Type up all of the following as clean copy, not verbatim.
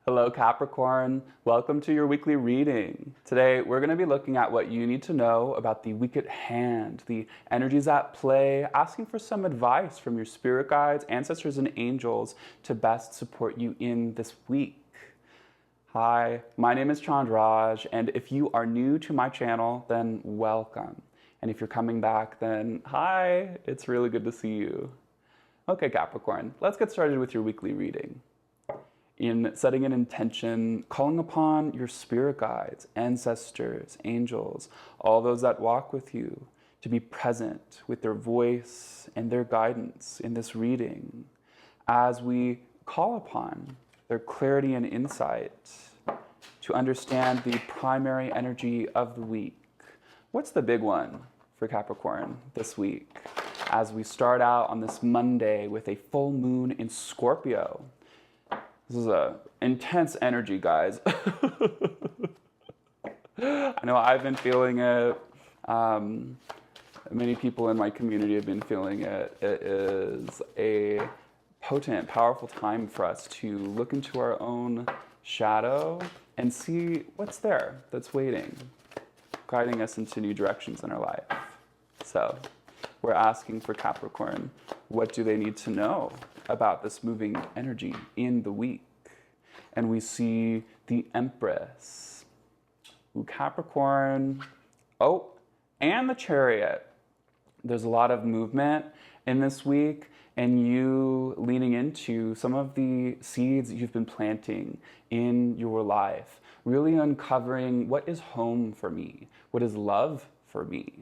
Hello Capricorn, welcome to your weekly reading. Today we're going to be looking at what you need to know about the week at hand, the energies at play, asking for some advice from your spirit guides, ancestors, and angels to best support you in this week. Hi, my name is Chandraj, and if you are new to my channel, then welcome. And if you're coming back, then hi, it's really good to see you. Okay Capricorn, let's get started with your weekly reading. In setting an intention, calling upon your spirit guides, ancestors, angels, all those that walk with you, to be present with their voice and their guidance in this reading, as we call upon their clarity and insight to understand the primary energy of the week. What's the big one for Capricorn this week? As we start out on this Monday with a full moon in Scorpio. This is an intense energy, guys. I know I've been feeling it. Many people in my community have been feeling it. It is a potent, powerful time for us to look into our own shadow and see what's there that's waiting, guiding us into new directions in our life. So we're asking for Capricorn, what do they need to know about this moving energy in the week? And we see the Empress, Capricorn, and the Chariot. There's a lot of movement in this week, and you leaning into some of the seeds you've been planting in your life, really uncovering what is home for me, what is love for me.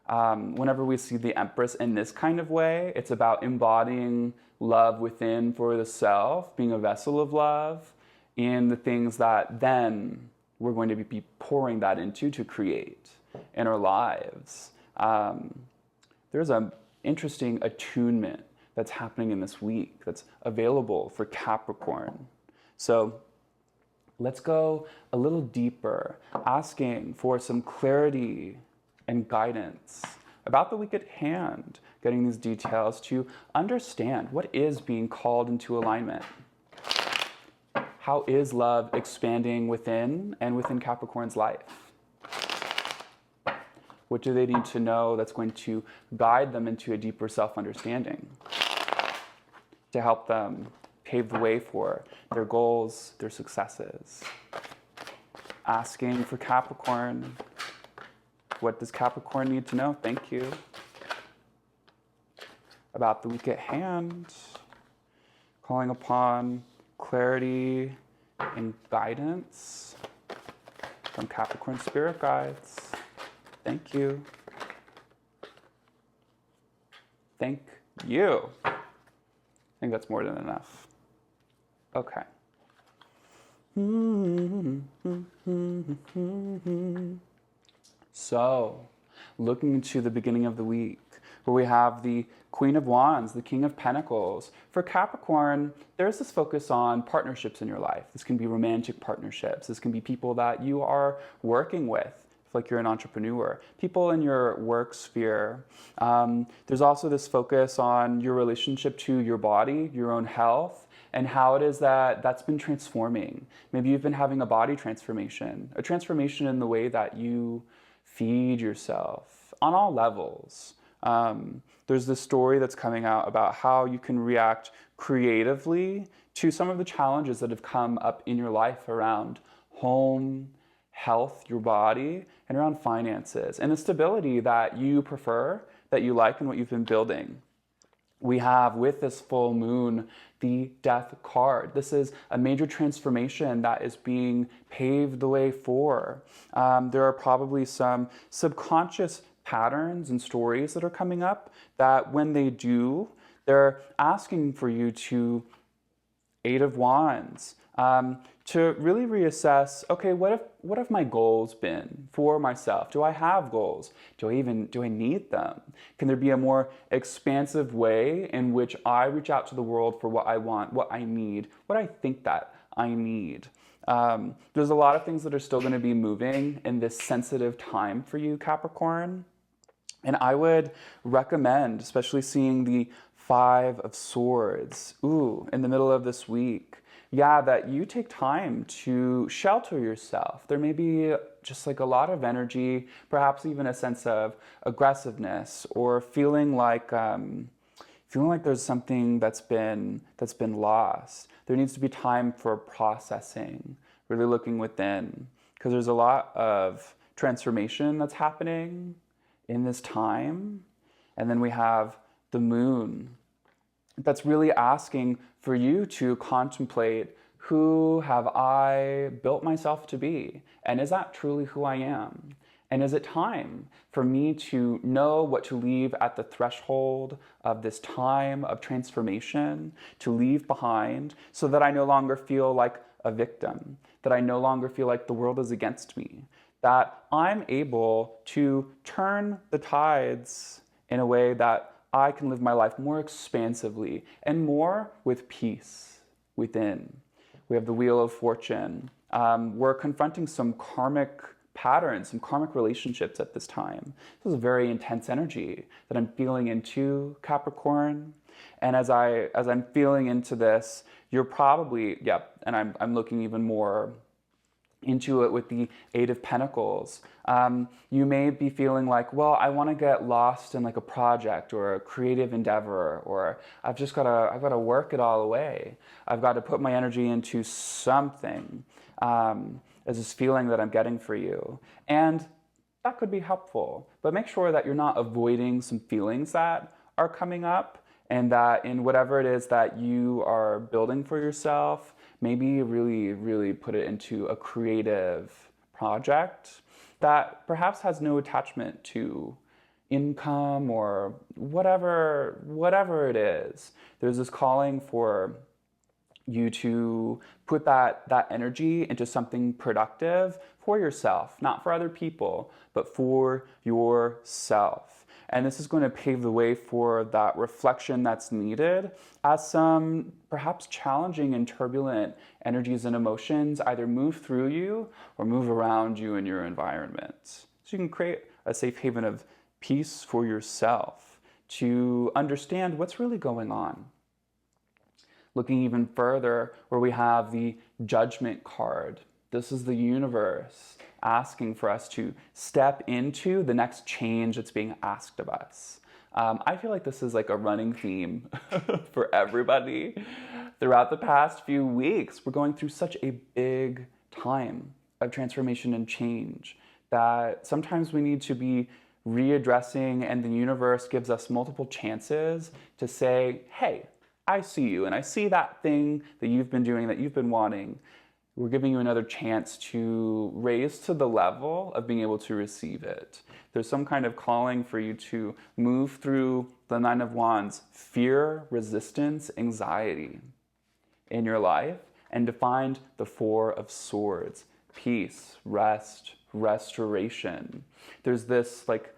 Whenever we see the Empress in this kind of way, it's about embodying love within for the self, being a vessel of love in the things that then we're going to be pouring that into to create in our lives. There's an interesting attunement that's happening in this week that's available for Capricorn. So let's go a little deeper, asking for some clarity and guidance about the week at hand, getting these details to understand what is being called into alignment. How is love expanding within and within Capricorn's life? What do they need to know that's going to guide them into a deeper self-understanding to help them pave the way for their goals, their successes? Asking for Capricorn, what does Capricorn need to know? Thank you. About the week at hand, calling upon clarity and guidance from Capricorn spirit guides. Thank you. Thank you. I think that's more than enough. Okay. So, looking into the beginning of the week, where we have the Queen of Wands, the King of Pentacles. For Capricorn, there's this focus on partnerships in your life. This can be romantic partnerships. This can be people that you are working with, like you're an entrepreneur, people in your work sphere. There's also this focus on your relationship to your body, your own health, and how it is that that's been transforming. Maybe you've been having a body transformation, a transformation in the way that you feed yourself on all levels. There's this story that's coming out about how you can react creatively to some of the challenges that have come up in your life around home, health, your body, and around finances, and the stability that you prefer, that you like, and what you've been building. We have, with this full moon, the Death card. This is a major transformation that is being paved the way for. There are probably some subconscious patterns and stories that are coming up that when they do, they're asking for you to, Eight of Wands, to really reassess, okay, what have my goals been for myself? Do I have goals? Do I need them? Can there be a more expansive way in which I reach out to the world for what I want, what I need, what I think that I need? There's a lot of things that are still going to be moving in this sensitive time for you, Capricorn. And I would recommend, especially seeing the Five of Swords, in the middle of this week, yeah, that you take time to shelter yourself. There may be just like a lot of energy, perhaps even a sense of aggressiveness, or feeling like there's something that's been lost. There needs to be time for processing, really looking within, because there's a lot of transformation that's happening in this time. And then we have the moon that's really asking for you to contemplate, who have I built myself to be? And is that truly who I am? And is it time for me to know what to leave at the threshold of this time of transformation, to leave behind, so that I no longer feel like a victim, that I no longer feel like the world is against me, that I'm able to turn the tides in a way that I can live my life more expansively and more with peace within. We have the Wheel of Fortune. We're confronting some karmic patterns, some karmic relationships at this time. This is a very intense energy that I'm feeling into, Capricorn. And as I'm feeling into this, you're probably, and I'm looking even more into it with the Eight of Pentacles. You may be feeling like, well, I want to get lost in like a project or a creative endeavor, or I've got to work it all away. I've got to put my energy into something. As this feeling that I'm getting for you. And that could be helpful, but make sure that you're not avoiding some feelings that are coming up, and that in whatever it is that you are building for yourself, maybe really, really put it into a creative project that perhaps has no attachment to income or whatever it is. There's this calling for you to put that energy into something productive for yourself, not for other people, but for yourself. And this is going to pave the way for that reflection that's needed as some perhaps challenging and turbulent energies and emotions either move through you or move around you in your environment. So you can create a safe haven of peace for yourself to understand what's really going on. Looking even further, where we have the Judgment card. This is the universe asking for us to step into the next change that's being asked of us. I feel like this is like a running theme for everybody. Throughout the past few weeks, we're going through such a big time of transformation and change that sometimes we need to be readdressing, and the universe gives us multiple chances to say, hey, I see you, and I see that thing that you've been doing, that you've been wanting. We're giving you another chance to raise to the level of being able to receive it. There's some kind of calling for you to move through the Nine of Wands, fear, resistance, anxiety in your life, and to find the Four of Swords, peace, rest, restoration. There's this like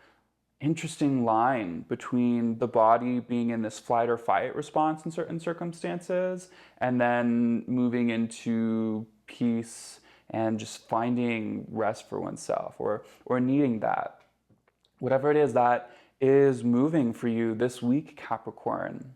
interesting line between the body being in this flight or fight response in certain circumstances, and then moving into peace and just finding rest for oneself, or needing that. Whatever it is that is moving for you this week, Capricorn,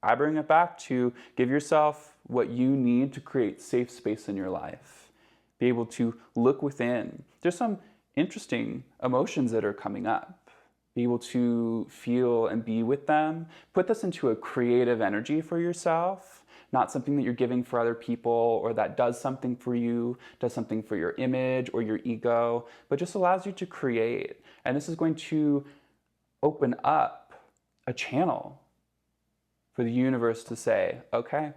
I bring it back to give yourself what you need to create safe space in your life. Be able to look within. There's some interesting emotions that are coming up. Be able to feel and be with them. Put this into a creative energy for yourself, not something that you're giving for other people or that does something for you, does something for your image or your ego, but just allows you to create. And this is going to open up a channel for the universe to say, okay,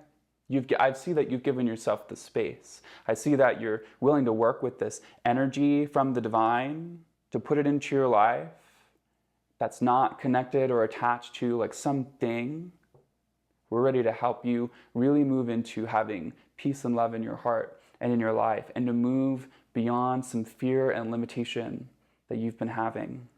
I see that you've given yourself the space. I see that you're willing to work with this energy from the divine to put it into your life that's not connected or attached to like something. We're ready to help you really move into having peace and love in your heart and in your life, and to move beyond some fear and limitation that you've been having.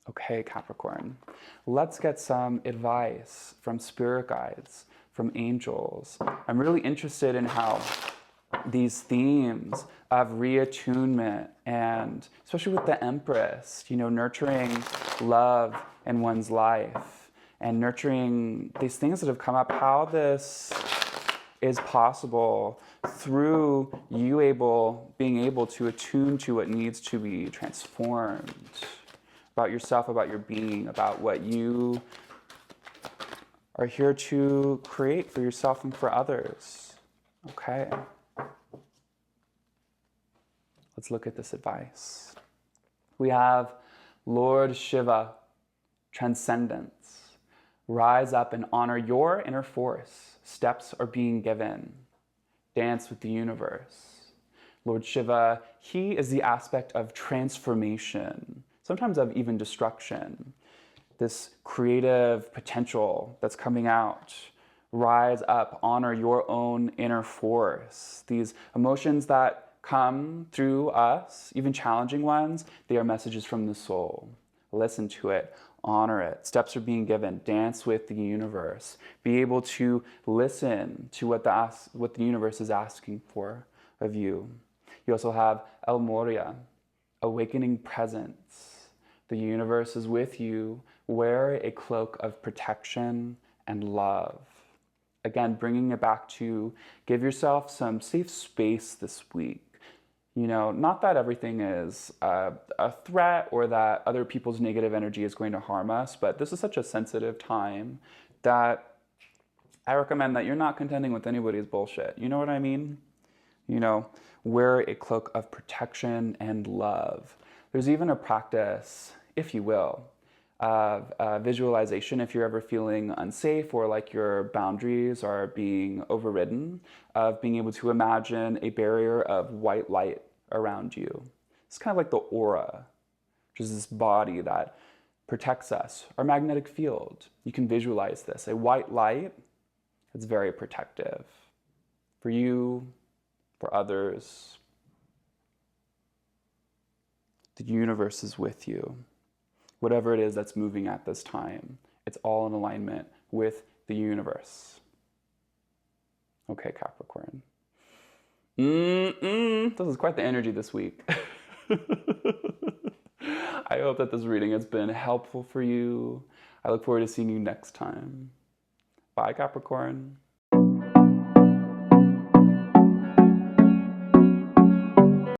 Okay, Capricorn, let's get some advice from spirit guides, from angels. I'm really interested in how these themes of reattunement, and especially with the Empress, nurturing love in one's life and nurturing these things that have come up, how this is possible through you being able to attune to what needs to be transformed about yourself, about your being, about what you are here to create for yourself and for others. Okay. Let's look at this advice. We have Lord Shiva, transcendence. Rise up and honor your inner force. Steps are being given. Dance with the universe. Lord Shiva, he is the aspect of transformation, sometimes of even destruction. This creative potential that's coming out. Rise up, honor your own inner force. These emotions that come through us, even challenging ones, they are messages from the soul. Listen to it, honor it. Steps are being given. Dance with the universe. Be able to listen to what the universe is asking for of you. You also have El Moria, awakening presence. The universe is with you. Wear a cloak of protection and love. Again, bringing it back to give yourself some safe space this week. You know, not that everything is a threat or that other people's negative energy is going to harm us, but this is such a sensitive time that I recommend that you're not contending with anybody's bullshit. You know what I mean? You know, wear a cloak of protection and love. There's even a practice, if you will, of visualization if you're ever feeling unsafe or like your boundaries are being overridden, of being able to imagine a barrier of white light around you. It's kind of like the aura, which is this body that protects us, our magnetic field. You can visualize this, a white light. It's very protective for you, for others. The universe is with you. Whatever it is that's moving at this time, it's all in alignment with the universe. Okay, Capricorn. This is quite the energy this week. I hope that this reading has been helpful for you. I look forward to seeing you next time. Bye, Capricorn.